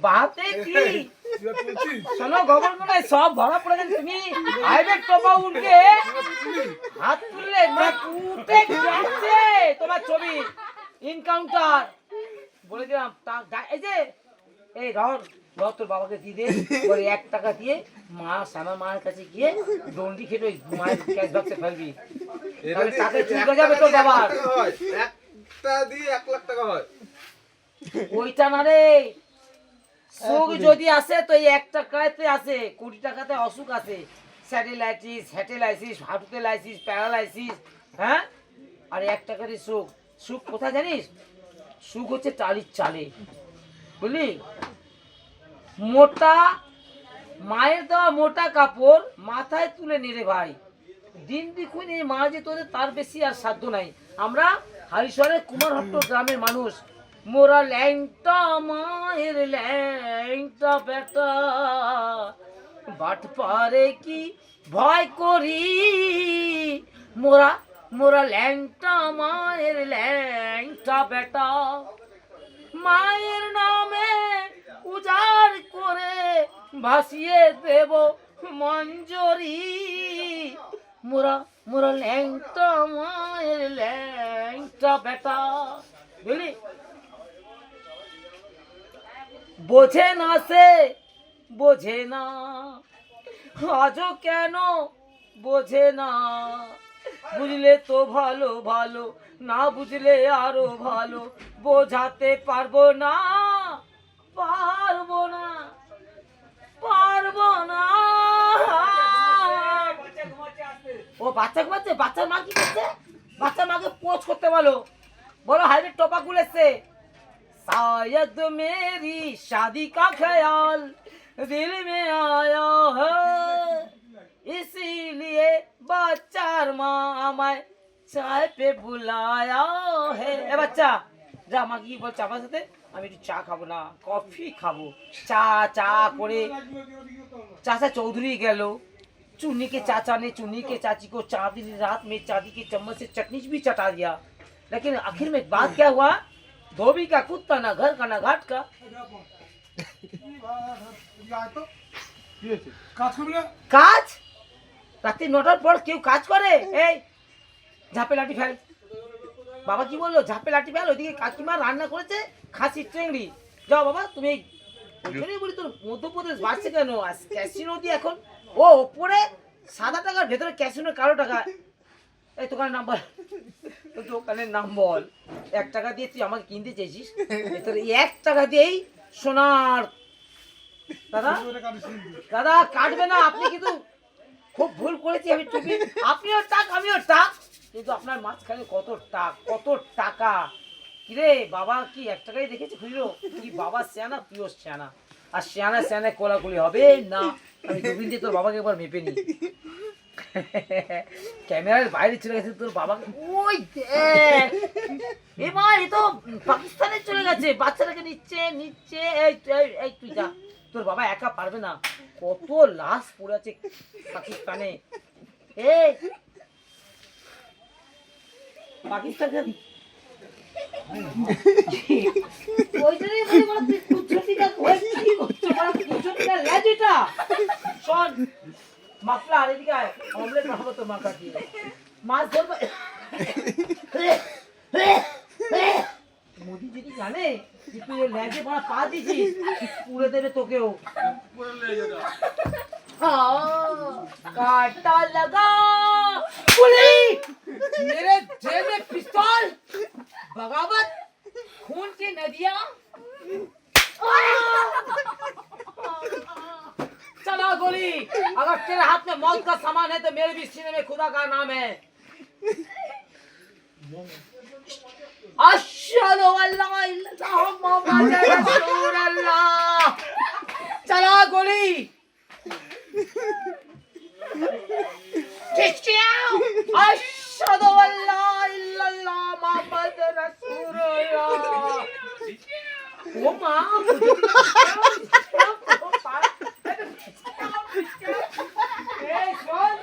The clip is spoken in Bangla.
বাতে কি শোনো গোবর কোনায় সব ভরা পড়ে গেছে তুমি হাইবে টোপা উঠে হাত তুললে না উঠে গেছে তোমার ছবি এনকাউন্টার বলে দিলাম এই যে এই রহর তোর বাবাকে দিয়ে দে বলে 1 টাকা দিয়ে মা শ্যামা মায়ের কাছে গিয়ে দণ্ডি খেতে ওই মায়ের ক্যাশ বাক্সে ফেলবি তাহলে টাকা চুকে যাবে তোর বাবার একটা দিয়ে 1 লাখ টাকা হয় ওইটা না রে সুখ যদি আসে তো এই 1 টাকাতে আসে কোটি টাকাতে অসুখ আছে স্যাটেলাইটিস হ্যাটেলাইসিস হাঁটুতে লাইসিস প্যারালাইসিস হ্যাঁ আর 1 টাকারই সুখ সুখ কোথায় জানিস সুখ হচ্ছে টালির চালে বুঝলি মোটা মায়ের দেওয়া মোটা কাপড় মাথায় তুলে নিরে ভাই দিন দেখুন এই মা যে তোদের তার বেশি আর সাধ্য নাই আমরা হারিশহরের কুমারহট্ট গ্রামের মানুষ মোরা ল্যাংটা মায়ের ল্যাংটা বেটা বাট পারে কি ভয় করি মোরা মোরা ল্যাংটা মায়ের ল্যাংটা বেটা মায়ের নামে উজাড় করে ভাসিয়ে দেব মঞ্জরি মোরা মোরা ল্যাংটা মায়ের ল্যাংটা বেটা বুঝলি বোঝে না সে বোঝে না আজও কেন বোঝে না বুঝলে তো ভালো ভালো না বুঝলে আরো ভালো বোঝাতে পারবো না পারবো না পারবো না ও বাচ্চা ঘুমাচ্ছে বাচ্চার মা কি করছে বাচ্চার মাকে পোঁছ করতে বলো বলো হাইরে টোপা খুলেছে शायद मेरी शादी का ख्याल दिल में आया है इसीलिए बच्चार माँ আমায় চায় पे बुलाया है এ বাচ্চা যা মা কি বল চাপার সাথে আমি একটু চা খাবো না কফি খাবো চা চা করে চাচা चौधरी গেল चुन्नी के चाचा ने चुन्नी के चाची को चांदी रात में चांदी के चम्मच से चटनी भी चटा दिया लेकिन आखिर में बात क्या हुआ धोबी का कुत्ता ना घर का ना घाट का কাজ রাত্রি 9টার পর কেউ কাজ করে এই ঝাপে লাঠি ফেল বাবা কি বললো ঝাপে লাঠি ফেল ওইদিকে কাকিমা রান্না করেছে খাসি চিংড়ি যাও বাবা তুমি ওইখানেই বলি তোর মধ্যপ্রদেশ বাড়ছে কেন ক্যাসিনো দিয়ে এখন ও ওপরে সাদা টাকার ভেতরে ক্যাসিনো কালো টাকা এই দোকানের নাম বল দোকানের নাম বল 1 টাকা দিয়ে তুই আমাকে কিনতে চেয়েছিস তোর 1 টাকা দিয়েই সোনার দাদা দাদা কাটবে না আপনি কিন্তু খুব ভুল করেছি আমি টুপি আপনিও টাক আমিও টাক কিন্তু আপনার মাঝখানে কত টাকা কিরে বাবা কি 1 টাকাই দেখেছি খুঁজলো কি বাবা শ্যানা তুইও শ্যানা আর শ্যানা শ্যানা কোলাকুলি হবে না আমি দুদিন দিয়ে তোর বাবাকে একবার মেপে নি ক্যামেরার বাইরে চলে গেছে তোর বাবাকে ওই দেখ এ মা এ তো পাকিস্তানে চলে গেছে বাচ্চাটাকে নিচ্ছে এই তুই যা তোর বাবা একা পারবে না কত লাশ পড়ে আছে পাকিস্তানে এই পাকিস্তানে ওই জন্যই বলি বড় তুই কুচ্ছটিটা কি করছিস বড় কুচ্ছটিটা লেজ এটা শোন মাফলা আর এদিকে আয় অমলেট বানাবো তো মাখা দিয়ে মাছ ধরবো মোদি যদি জানে যে তুই লেজে বড় পা দিছিস পুড়ে দেবে তোকেও काटा लगा पुलिस मेरे जेब में पिस्तौल बगावत खून की नदियां चला गोली अगर तेरे हाथ में मौत का सामान है तो मेरे भी सीने में खुदा का नाम है अश्हदु अल्ला इल्लल्लाह मुहम्मद रसूलुल्लाह चला गोली अश्हदु अल्ला इल्लल्लाह मुहम्मद रसूलुल्लाह ओ मां ए कौन